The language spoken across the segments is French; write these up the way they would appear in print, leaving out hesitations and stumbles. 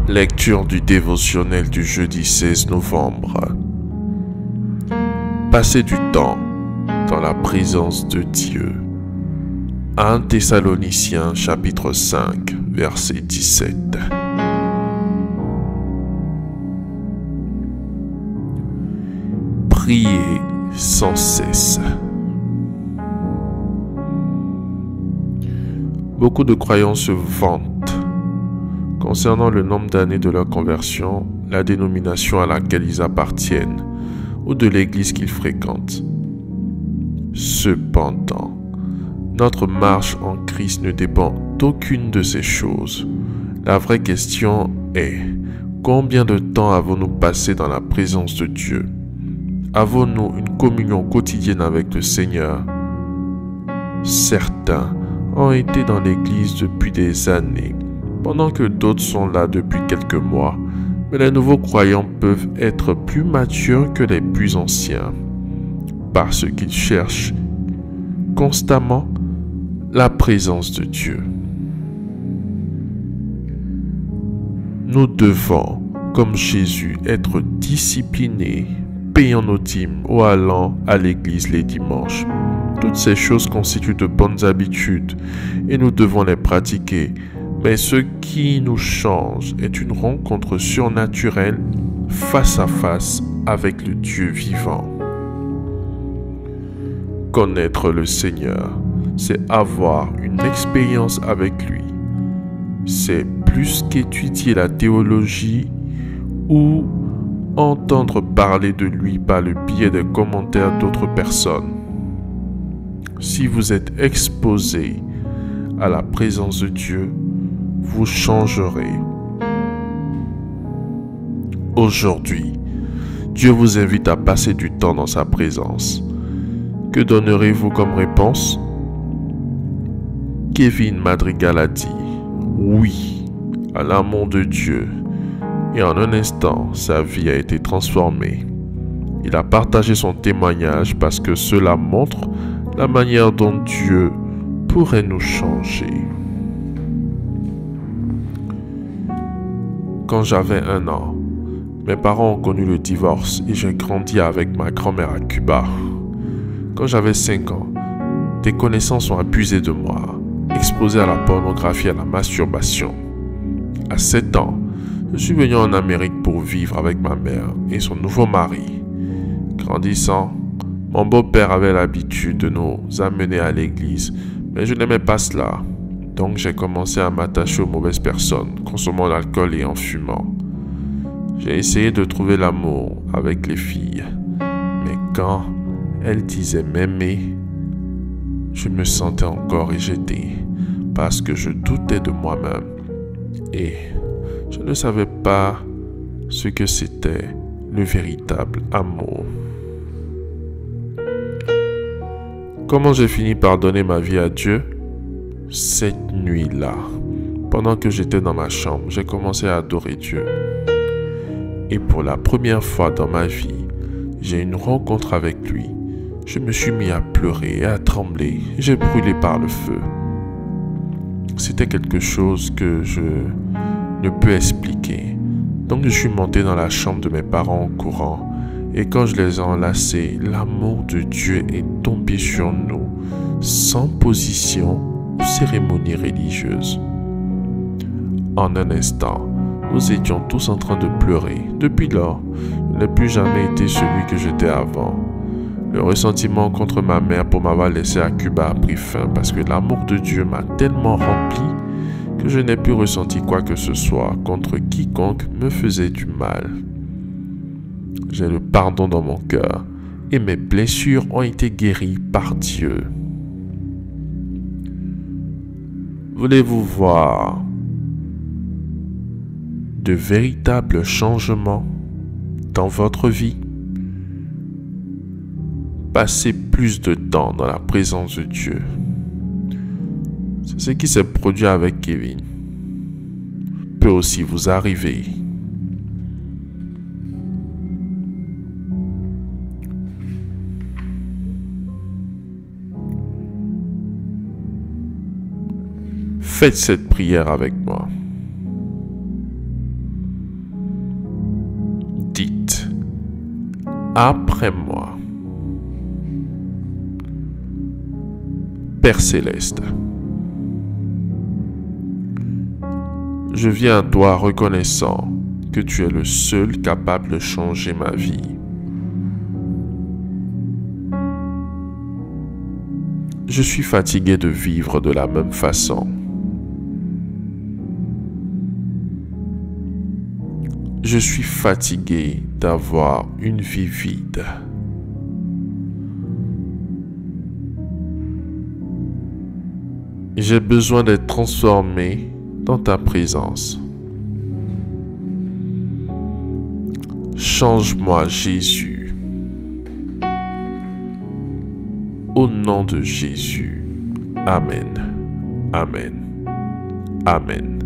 Lecture du dévotionnel du jeudi 16 novembre. Passez du temps dans la présence de Dieu. 1 Thessaloniciens chapitre 5 verset 17. Priez sans cesse. Beaucoup de croyants se vantent concernant le nombre d'années de leur conversion, la dénomination à laquelle ils appartiennent ou de l'église qu'ils fréquentent. Cependant, notre marche en Christ ne dépend d'aucune de ces choses. La vraie question est, combien de temps avons-nous passé dans la présence de Dieu? Avons-nous une communion quotidienne avec le Seigneur? Certains ont été dans l'église depuis des années, pendant que d'autres sont là depuis quelques mois, mais les nouveaux croyants peuvent être plus matures que les plus anciens, parce qu'ils cherchent constamment la présence de Dieu. Nous devons, comme Jésus, être disciplinés, payant nos dîmes ou allant à l'église les dimanches. Toutes ces choses constituent de bonnes habitudes et nous devons les pratiquer. Mais ce qui nous change est une rencontre surnaturelle face à face avec le Dieu vivant. Connaître le Seigneur, c'est avoir une expérience avec lui. C'est plus qu'étudier la théologie ou entendre parler de lui par le biais des commentaires d'autres personnes. Si vous êtes exposé à la présence de Dieu, vous changerez. Aujourd'hui, Dieu vous invite à passer du temps dans sa présence. Que donnerez-vous comme réponse? Kevin Madrigal a dit oui à l'amour de Dieu et en un instant, sa vie a été transformée. Il a partagé son témoignage parce que cela montre la manière dont Dieu pourrait nous changer. Quand j'avais 1 an, mes parents ont connu le divorce et j'ai grandi avec ma grand-mère à Cuba. Quand j'avais 5 ans, des connaissances ont abusé de moi, exposé à la pornographie et à la masturbation. À 7 ans, je suis venu en Amérique pour vivre avec ma mère et son nouveau mari. Grandissant, mon beau-père avait l'habitude de nous amener à l'église, mais je n'aimais pas cela. Donc j'ai commencé à m'attacher aux mauvaises personnes, consommant l'alcool et en fumant. J'ai essayé de trouver l'amour avec les filles, mais quand elles disaient m'aimer, je me sentais encore rejeté parce que je doutais de moi-même et je ne savais pas ce que c'était le véritable amour. Comment j'ai fini par donner ma vie à Dieu? Cette nuit-là, pendant que j'étais dans ma chambre, j'ai commencé à adorer Dieu. Et pour la première fois dans ma vie, j'ai eu une rencontre avec lui. Je me suis mis à pleurer et à trembler. J'ai brûlé par le feu. C'était quelque chose que je ne peux expliquer. Donc je suis monté dans la chambre de mes parents en courant. Et quand je les ai enlacés, l'amour de Dieu est tombé sur nous, sans position ou cérémonie religieuse. En un instant, nous étions tous en train de pleurer. Depuis lors, je n'ai plus jamais été celui que j'étais avant. Le ressentiment contre ma mère pour m'avoir laissé à Cuba a pris fin parce que l'amour de Dieu m'a tellement rempli que je n'ai plus ressenti quoi que ce soit contre quiconque me faisait du mal. J'ai le pardon dans mon cœur et mes blessures ont été guéries par Dieu. Voulez-vous voir de véritables changements dans votre vie? Passez plus de temps dans la présence de Dieu. C'est ce qui s'est produit avec Kevin. Peut aussi vous arriver. Faites cette prière avec moi. après moi. Père céleste, je viens à toi reconnaissant que tu es le seul capable de changer ma vie. Je suis fatigué de vivre de la même façon. Je suis fatigué d'avoir une vie vide. J'ai besoin d'être transformé dans ta présence. Change-moi, Jésus. Au nom de Jésus. Amen. Amen. Amen.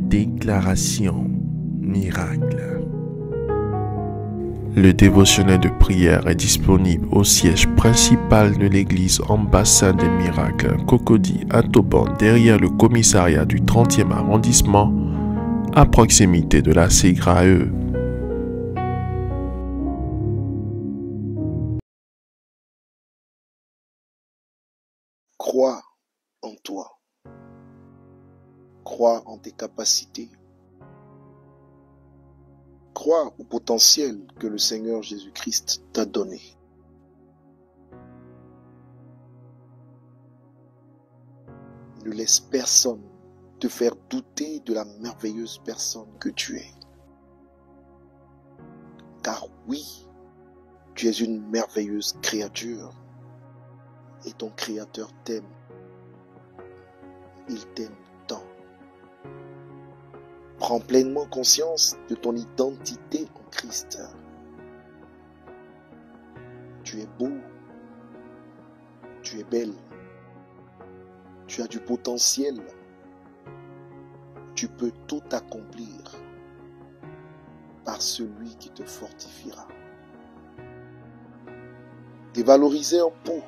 Déclaration miracle. Le dévotionnel de prière est disponible au siège principal de l'église Ambassade des Miracles, Cocody à Taubon, derrière le commissariat du 30e arrondissement, à proximité de la SEGRAE. Crois en toi. Crois en tes capacités. Crois au potentiel que le Seigneur Jésus-Christ t'a donné. Ne laisse personne te faire douter de la merveilleuse personne que tu es. Car oui, tu es une merveilleuse créature et ton Créateur t'aime. Il t'aime tant. Prends pleinement conscience de ton identité en Christ. Tu es beau, tu es belle, tu as du potentiel, tu peux tout accomplir par celui qui te fortifiera. Dévaloriser un pot,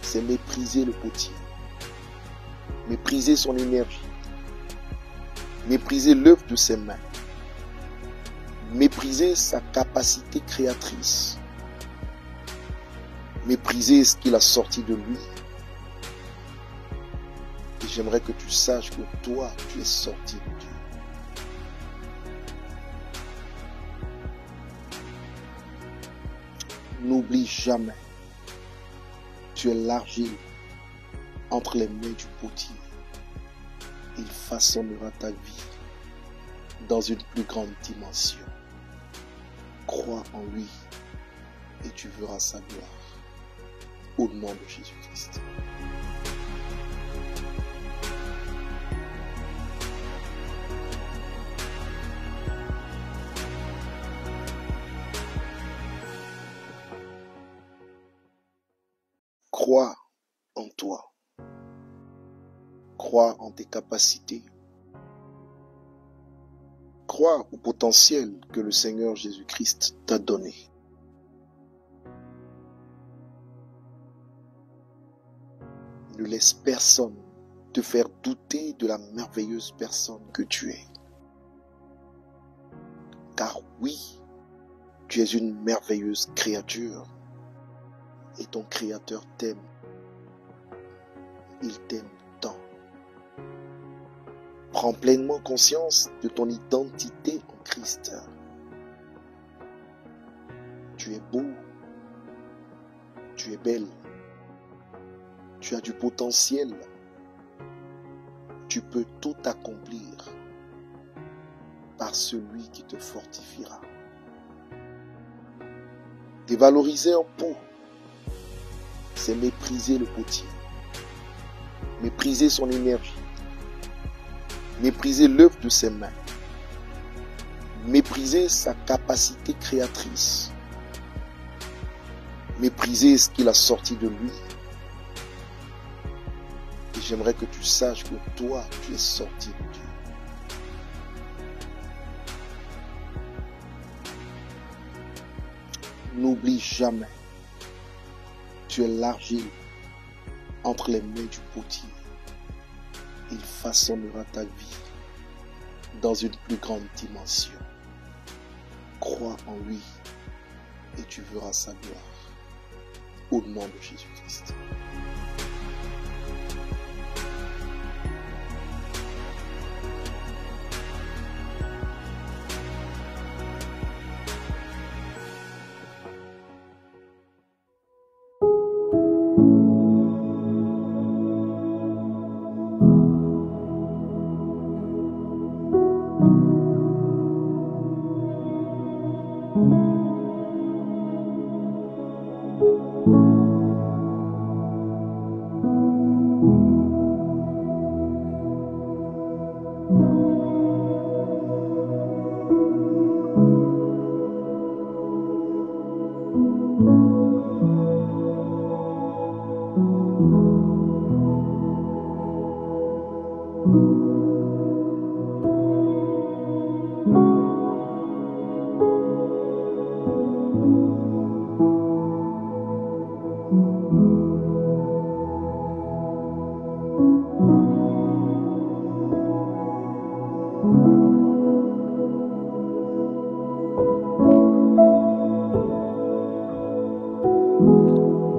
c'est mépriser le potier, mépriser son énergie, mépriser l'œuvre de ses mains, mépriser sa capacité créatrice, mépriser ce qu'il a sorti de lui. Et j'aimerais que tu saches que toi, tu es sorti de Dieu. N'oublie jamais Tu es l'argile entre les mains du potier. Il façonnera ta vie dans une plus grande dimension. Crois en lui et tu verras sa gloire. Au nom de Jésus-Christ. Crois en toi. Crois en tes capacités. Crois au potentiel que le Seigneur Jésus-Christ t'a donné. Ne laisse personne te faire douter de la merveilleuse personne que tu es. Car oui, tu es une merveilleuse créature et ton Créateur t'aime. Il t'aime tant. Prends pleinement conscience de ton identité en Christ. Tu es beau, tu es belle, tu as du potentiel, tu peux tout accomplir par celui qui te fortifiera. Dévaloriser un pot, c'est mépriser le potier, mépriser son énergie, mépriser l'œuvre de ses mains, mépriser sa capacité créatrice, mépriser ce qu'il a sorti de lui. Et j'aimerais que tu saches que toi, tu es sorti de Dieu. N'oublie jamais, tu es l'argile entre les mains du potier. Il façonnera ta vie dans une plus grande dimension. Crois en lui et tu verras sa gloire. Au nom de Jésus-Christ.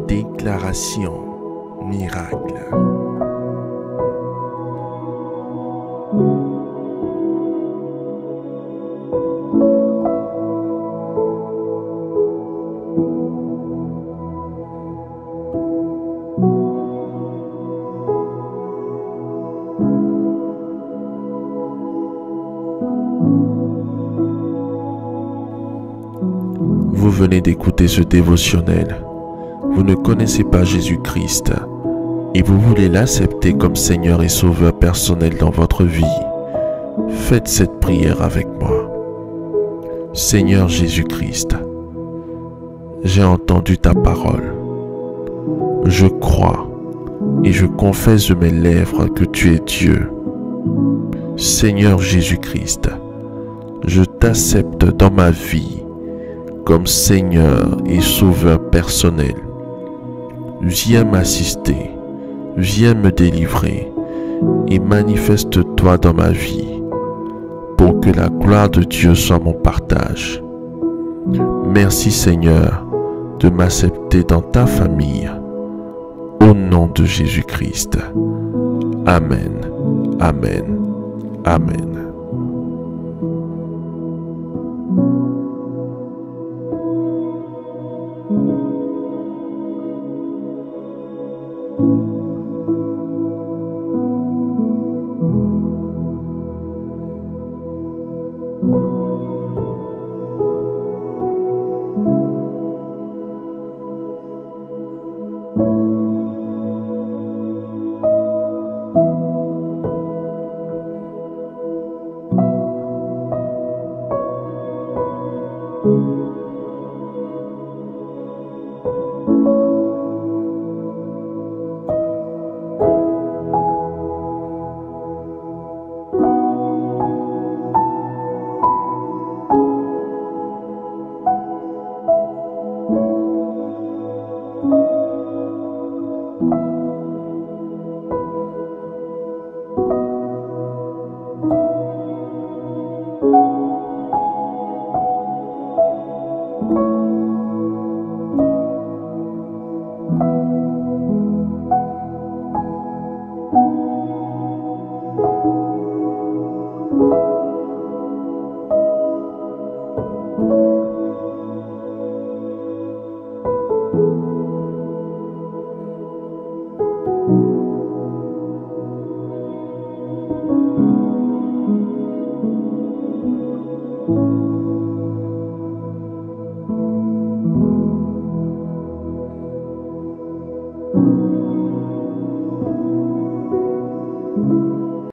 Déclaration miracle. Vous venez d'écouter ce dévotionnel. Vous ne connaissez pas Jésus-Christ et vous voulez l'accepter comme Seigneur et Sauveur personnel dans votre vie. Faites cette prière avec moi. Seigneur Jésus-Christ, j'ai entendu ta parole. Je crois et je confesse de mes lèvres que tu es Dieu. Seigneur Jésus-Christ, je t'accepte dans ma vie comme Seigneur et Sauveur personnel. Viens m'assister, viens me délivrer et manifeste-toi dans ma vie pour que la gloire de Dieu soit mon partage. Merci Seigneur de m'accepter dans ta famille. Au nom de Jésus-Christ. Amen, amen, amen. Amen.